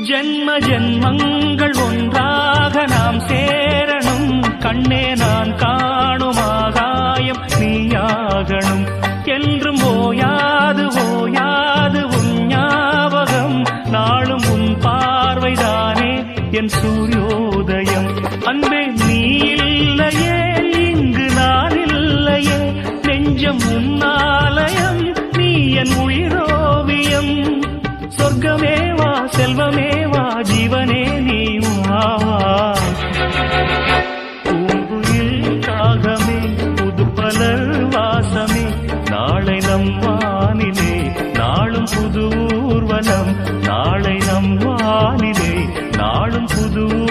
ஜென்ம ஜென்மங்கள் ஒன்றாக நாம் சேரணும். கண்ணே நான் காணும் ஆகாயம் நீயாகணும். என்றும் ஓயாது ஓயாது உன் ஞாபகம். நாளும் உன் பார்வைதானே என் சூரியோதயம். அன்பே நீ இல்லையே இங்கு நான் இல்லையே. நெஞ்சம் உன்னாலயம் நீ என் உயிரோவியம். சொர்க்கமேவா செல்வமேவா ஜீவனே நீ வா. பூங்குயில் காகமே புதுப்பலர் வாசமே. நாளை நம் வானிலே நாளும் புது ஊர்வலம். நாளை நம் வானிலே நாளும் புது